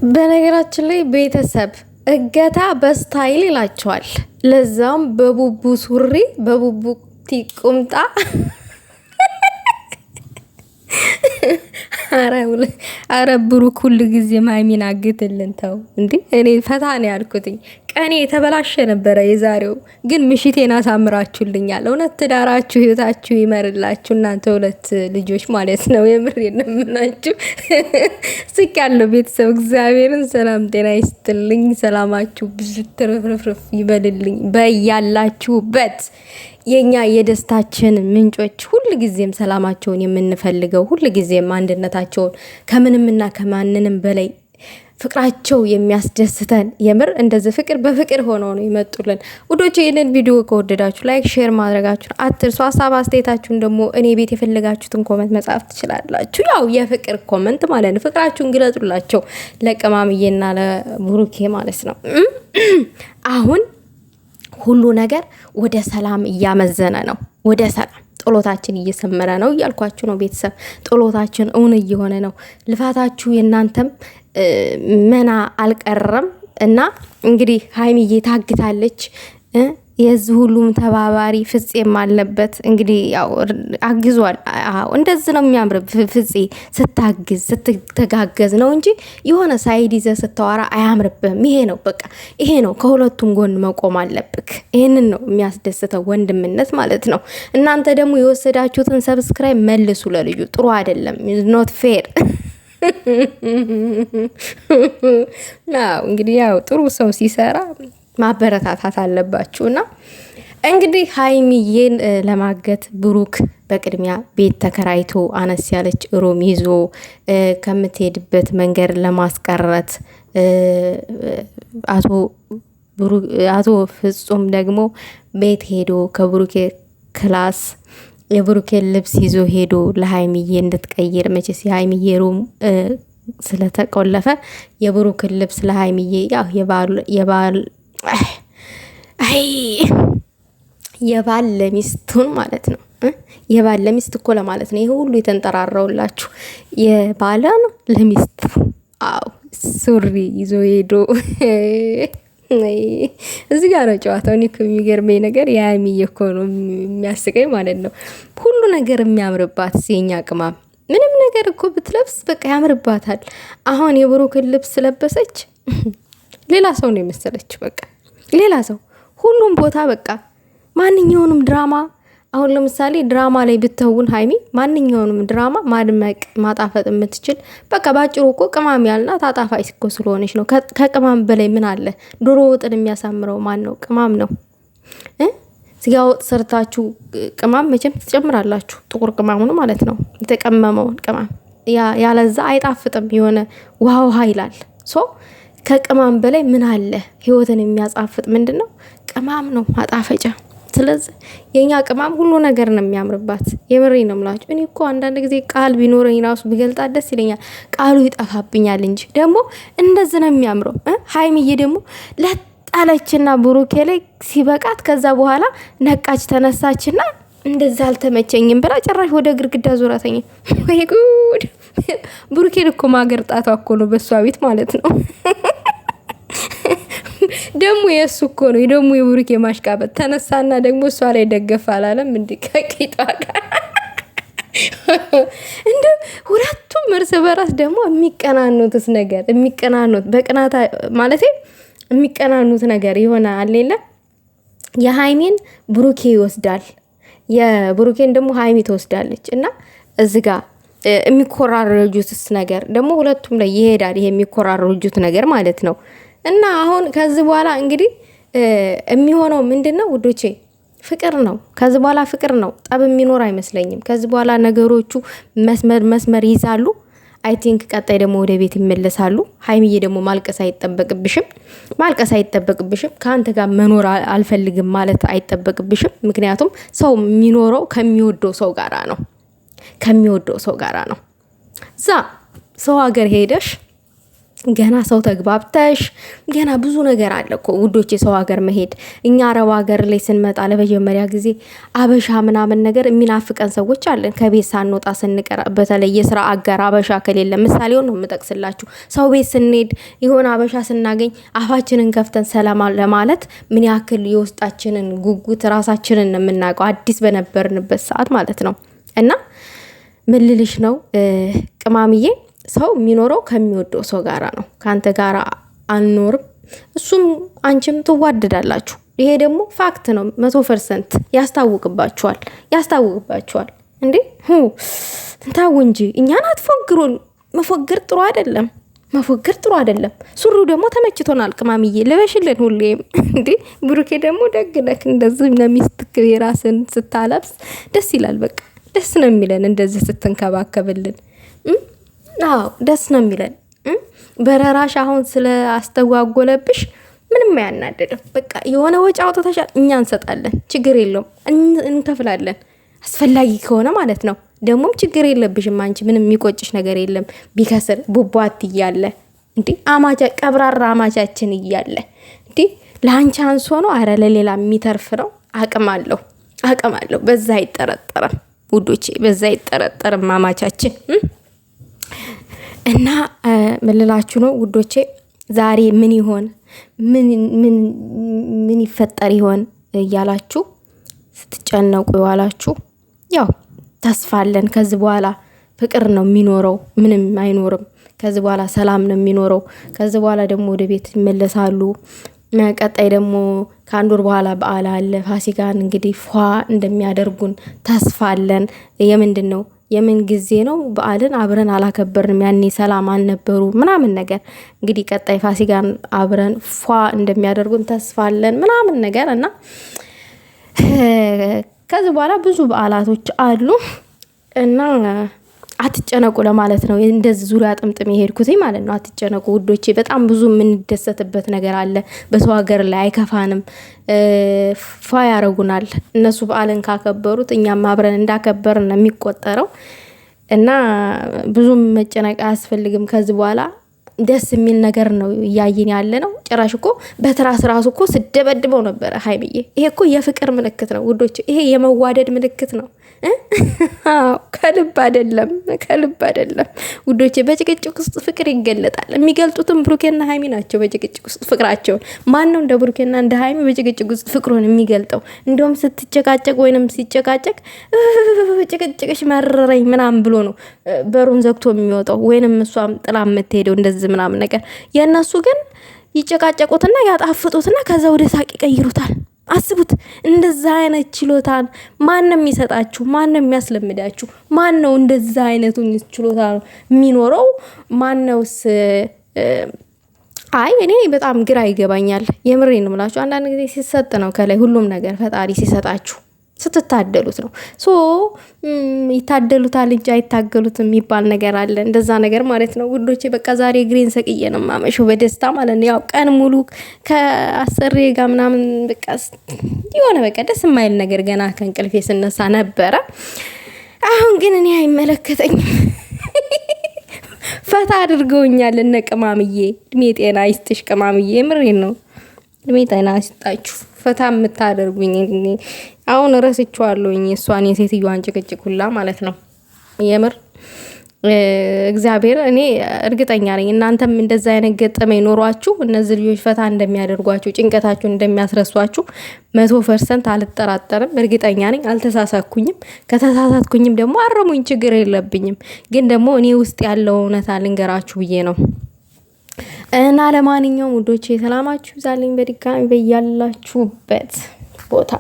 በነገራችን ላይ ቤተሰብ እገታ በስታይል ይላቸዋል። ለዛም በቡቡ ሱሪ በቡቡ ቁምጣ አረ ብሩክ ሁሉ ጊዜ ማሚን አግትልን ተው እንዴ! እኔ ፈታ ነው ያልኩትኝ። ቀኔ የተበላሸ ነበረ የዛሬው ግን ምሽቴን አሳምራችሁልኛል። እውነት ትዳራችሁ ህይወታችሁ ይመርላችሁ። እናንተ ሁለት ልጆች ማለት ነው። የምሬን ነው የምላችሁ። ስቅ ያለው ቤተሰብ እግዚአብሔርን ሰላም ጤና ይስጥልኝ። ሰላማችሁ ብዙ ትርፍርፍ ይበልልኝ በያላችሁበት። የኛ የደስታችን ምንጮች ሁሉ ጊዜም ሰላማቸውን የምንፈልገው ሁሉ ጊዜም አንድነታቸውን ከምንምና ከማንንም በላይ ፍቅራቸው የሚያስደስተን የምር እንደዚህ ፍቅር በፍቅር ሆነው ነው ይመጡልን። ውዶች ይህንን ቪዲዮ ከወደዳችሁ ላይክ፣ ሼር ማድረጋችሁን አትርሱ። ሀሳብ አስተያየታችሁን ደግሞ እኔ ቤት የፈለጋችሁትን ኮመንት መጻፍ ትችላላችሁ። ያው የፍቅር ኮመንት ማለት ነው። ፍቅራችሁን ግለጡላቸው ለቅማምዬና ለብሩኬ ማለት ነው። አሁን ሁሉ ነገር ወደ ሰላም እያመዘነ ነው። ወደ ሰላም ጸሎታችን እየሰመረ ነው እያልኳችሁ ነው ቤተሰብ። ጸሎታችን እውን እየሆነ ነው። ልፋታችሁ የናንተም መና አልቀረም እና እንግዲህ ሀይሚዬ ታግታለች። የዚህ ሁሉም ተባባሪ ፍፄም አለበት። እንግዲህ ያው አግዟል። እንደዚህ ነው የሚያምር ፍፄ ስታግዝ ስትተጋገዝ ነው እንጂ የሆነ ሳይድ ይዘህ ስታወራ አያምርብህም። ይሄ ነው በቃ ይሄ ነው። ከሁለቱም ጎን መቆም አለብክ። ይሄንን ነው የሚያስደስተው ወንድምነት ማለት ነው። እናንተ ደግሞ የወሰዳችሁትን ሰብስክራይብ መልሱ ለልጁ። ጥሩ አይደለም። ኖት ፌር። እንግዲህ ያው ጥሩ ሰው ሲሰራ ማበረታታት አለባችሁና እንግዲህ ሀይሚዬን ለማገት ብሩክ በቅድሚያ ቤት ተከራይቶ አነስ ያለች ሮም ይዞ ከምትሄድበት መንገድ ለማስቀረት አቶ ፍጹም ደግሞ ቤት ሄዶ ከብሩኬ ክላስ የብሩኬን ልብስ ይዞ ሄዶ ለሀይሚዬ እንድትቀይር መቼስ የሀይሚዬ ሩም ስለተቆለፈ የብሩክን ልብስ ለሀይሚዬ ያው የባል ለሚስቱን ማለት ነው። የባል ለሚስት እኮ ለማለት ነው። ይሄ ሁሉ የተንጠራራውላችሁ የባለ ነው ለሚስቱ። አው ሱሪ ይዞ ሄዶ እዚህ ጋር ነው ጨዋታው። እኔ የሚገርመኝ ነገር የሀይሚዬ እኮ ነው የሚያስቀኝ ማለት ነው። ሁሉ ነገር የሚያምርባት የኛ ቅማም ምንም ነገር እኮ ብትለብስ በቃ ያምርባታል። አሁን የብሩክን ልብስ ለበሰች ሌላ ሰው ነው የመሰለች። በቃ ሌላ ሰው ሁሉም ቦታ በቃ ማንኛውንም ድራማ አሁን ለምሳሌ ድራማ ላይ ብትውን ሀይሚ ማንኛውንም ድራማ ማድመቅ ማጣፈጥ የምትችል በቃ ባጭሩ እኮ ቅማም ያልናት አጣፋጭ እኮ ስለሆነች ነው። ከቅማም በላይ ምን አለ? ዶሮ ወጥን የሚያሳምረው ማን ነው? ቅማም ነው። ስጋ ወጥ ሰርታችሁ ቅማም መቼም ትጨምራላችሁ። ጥቁር ቅማሙን ማለት ነው፣ የተቀመመውን ቅማም። ያለዛ አይጣፍጥም። የሆነ ውሃ ውሃ ይላል። ከቅማም በላይ ምን አለ? ህይወትን የሚያጣፍጥ ምንድን ነው? ቅማም ነው፣ ማጣፈጫ። ስለዚህ የኛ ቅማም ሁሉ ነገር ነው የሚያምርባት። የምሬ ነው የምላችሁ። እኔ እኮ አንዳንድ ጊዜ ቃል ቢኖረኝ ራሱ ቢገልጣት ደስ ይለኛል። ቃሉ ይጠፋብኛል እንጂ ደግሞ እንደዚህ ነው የሚያምረው። ሀይሚዬ ደግሞ ለጣለችና ብሩኬ ላይ ሲበቃት ከዛ በኋላ ነቃች፣ ተነሳችና እንደዛ አልተመቸኝም ብላ ጭራሽ ወደ ግድግዳ ዙራተኛ። ወይ ጉድ! ብሩኬን እኮ ማገርጣቷ እኮ ነው በሷ ቤት ማለት ነው። ደግሞ የእሱ እኮ ነው ደግሞ የብሩኬ ማሽቃበጥ ተነሳና ደግሞ እሷ ላይ ደገፍ አላለም እንዴ? ከቂጧ ጋር እንደ ሁለቱም እርስ በራስ ደግሞ የሚቀናኑትስ ነገር የሚቀናኑት በቅናታ ማለት የሚቀናኑት ነገር የሆነ አለለ። የሃይሜን ብሩኬ ይወስዳል፣ የብሩኬን ደግሞ ሃይሜ ትወስዳለች። እና እዚህ ጋር የሚኮራረጁትስ ነገር ደግሞ ሁለቱም ላይ ይሄዳል። ይሄ የሚኮራረጁት ነገር ማለት ነው። እና አሁን ከዚህ በኋላ እንግዲህ የሚሆነው ምንድነው ውዶቼ? ፍቅር ነው። ከዚህ በኋላ ፍቅር ነው። ጠብ የሚኖር አይመስለኝም። ከዚህ በኋላ ነገሮቹ መስመር ይዛሉ። አይ ቲንክ ቀጣይ ደግሞ ወደ ቤት ይመለሳሉ። ሀይሚዬ ደግሞ ማልቀስ አይጠበቅብሽም። ከአንተ ጋር መኖር አልፈልግም ማለት አይጠበቅብሽም። ምክንያቱም ሰው የሚኖረው ከሚወደው ሰው ጋራ ነው። እዛ ሰው ሀገር ሄደሽ ገና ሰው ተግባብተሽ ገና ብዙ ነገር አለ እኮ ውዶቼ። ሰው ሀገር መሄድ እኛ አረብ ሀገር ላይ ስንመጣ ለመጀመሪያ ጊዜ አበሻ ምናምን ነገር የሚናፍቀን ሰዎች አለን። ከቤት ሳንወጣ ስንቀር በተለይ የስራ አጋር አበሻ ከሌለ ምሳሌውን ነው የምጠቅስላችሁ። ሰው ቤት ስንሄድ የሆነ አበሻ ስናገኝ አፋችንን ከፍተን ሰላም ለማለት ምን ያክል የውስጣችንን ጉጉት ራሳችንን የምናውቀው አዲስ በነበርንበት ሰዓት ማለት ነው። እና ምን ልልሽ ነው ቅማምዬ፣ ሰው የሚኖረው ከሚወደው ሰው ጋራ ነው። ከአንተ ጋር አንኖርም። እሱም አንቺም ትዋደዳላችሁ። ይሄ ደግሞ ፋክት ነው። 100% ያስታውቅባችኋል። እንዴ እንታው እንጂ እኛን አትፎግሩን። መፎገር ጥሩ አይደለም። ሱሪው ደግሞ ተመችቶናል። ቅማምዬ ልበሽልን ሁሌም። እንዴ ብሩኬ ደግሞ ደግነክ እንደዚህ ለሚስትክ የራስን ስታለብስ ደስ ይላል። በቃ ደስ ነው የሚለን እንደዚህ ስትንከባከብልን። አዎ ደስ ነው የሚለን። በረራሽ አሁን ስለ አስተጓጎለብሽ ምንም አያናደድም። በቃ የሆነ ወጪ አውጥተሻል፣ እኛ እንሰጣለን፣ ችግር የለውም፣ እንከፍላለን አስፈላጊ ከሆነ ማለት ነው። ደግሞም ችግር የለብሽም አንቺ፣ ምንም የሚቆጭሽ ነገር የለም። ቢከስር ቡቧት እያለ እንዴ ቀብራራ አማቻችን እያለ እንዴ ለአንቺ አንሶ ነው? አረ ለሌላ የሚተርፍ ነው። አቅም አለው። በዛ አይጠረጠርም ውዶቼ፣ በዛ አይጠረጠርም አማቻችን። እና ምን ልላችሁ ነው ውዶቼ፣ ዛሬ ምን ይሆን ምን ይፈጠር ይሆን እያላችሁ ስትጨነቁ ይዋላችሁ። ያው ተስፋ አለን። ከዚህ በኋላ ፍቅር ነው የሚኖረው፣ ምንም አይኖርም። ከዚህ በኋላ ሰላም ነው የሚኖረው። ከዚህ በኋላ ደግሞ ወደ ቤት ይመለሳሉ። ቀጣይ ደግሞ ከአንድ ወር በኋላ በዓል አለ። ፋሲካን እንግዲህ ፏ እንደሚያደርጉን ተስፋ አለን። የምንድን ነው የምን ጊዜ ነው? በዓልን አብረን አላከበርንም፣ ያኔ ሰላም አልነበሩ ምናምን ነገር። እንግዲህ ቀጣይ ፋሲካን አብረን ፏ እንደሚያደርጉን ተስፋ አለን ምናምን ነገር እና ከዚህ በኋላ ብዙ በዓላቶች አሉ እና አትጨነቁ ለማለት ነው። እንደዚህ ዙሪያ ጥምጥም የሄድኩት ማለት ነው። አትጨነቁ ውዶቼ፣ በጣም ብዙ የምንደሰትበት ነገር አለ። በሰው ሀገር ላይ አይከፋንም፣ ፋ ያረጉናል። እነሱ በዓልን ካከበሩት እኛም አብረን እንዳከበርን ነው የሚቆጠረው እና ብዙም መጨነቅ አያስፈልግም። ከዚህ በኋላ ደስ የሚል ነገር ነው እያየን ያለ ነው። ጭራሽ እኮ በትራስ ራሱ እኮ ስደበድበው ነበረ ሀይሚዬ። ይሄ እኮ የፍቅር ምልክት ነው ውዶች፣ ይሄ የመዋደድ ምልክት ነው። ከልብ አይደለም ውዶቼ። በጭቅጭቅ ውስጥ ፍቅር ይገለጣል። የሚገልጡትም ብሩኬና ሀይሚ ናቸው። በጭቅጭቅ ውስጥ ፍቅራቸውን ማን ነው እንደ ብሩኬና እንደ ሀይሚ በጭቅጭቅ ውስጥ ፍቅሩን የሚገልጠው? እንደውም ስትጨቃጨቅ ወይንም ሲጨቃጨቅ ጭቅጭቅሽ መረረኝ ምናምን ብሎ ነው በሩን ዘግቶ የሚወጣው፣ ወይንም እሷም ጥላ የምትሄደው እንደዚህ ምናምን ነገር። የእነሱ ግን ይጨቃጨቁትና ያጣፍጡትና ከዛ ወደ ሳቅ ይቀይሩታል። አስቡት። እንደዛ አይነት ችሎታን ማንም የሚሰጣችሁ? ማንም የሚያስለምዳችሁ? ማን ነው እንደዛ አይነቱን ችሎታ የሚኖረው? ማነውስ? አይ እኔ በጣም ግራ ይገባኛል። የምሬን እምላችሁ። አንዳንድ ጊዜ ሲሰጥ ነው ከላይ ሁሉም ነገር ፈጣሪ ሲሰጣችሁ ስትታደሉት ነው። ይታደሉታል እንጂ አይታገሉትም የሚባል ነገር አለ። እንደዛ ነገር ማለት ነው ውዶቼ። በቃ ዛሬ ግሬን ሰቅዬ ነው ማመሸው በደስታ ማለት ነው። ያው ቀን ሙሉ ከአሰሬ ጋር ምናምን በቃ የሆነ በቃ ደስ የማይል ነገር ገና ከእንቅልፌ ስነሳ ነበረ። አሁን ግን እኔ አይመለከተኝም። ፈታ አድርገውኛል እነ ቅማምዬ። እድሜ ጤና ይስጥሽ ቅማምዬ፣ የምሬን ነው። እድሜ ጤና ይስጣችሁ ፈታ የምታደርጉኝ። አሁን ረስቼዋለሁኝ እሷን የሴትዮዋን ጭቅጭቅ ሁላ ማለት ነው። የምር እግዚአብሔር እኔ እርግጠኛ ነኝ እናንተም እንደዛ አይነት ገጠመኝ ኖሯችሁ እነዚህ ልጆች ፈታ እንደሚያደርጓችሁ ጭንቀታችሁን እንደሚያስረሷችሁ 100% አልጠራጠርም። እርግጠኛ ነኝ። አልተሳሳትኩኝም። ከተሳሳትኩኝም ደግሞ አረሙኝ፣ ችግር የለብኝም። ግን ደግሞ እኔ ውስጥ ያለው እውነታ ልንገራችሁ ብዬ ነው። እና ለማንኛውም ውዶቼ ሰላማችሁ ይብዛልኝ በድጋሚ በያላችሁበት ቦታ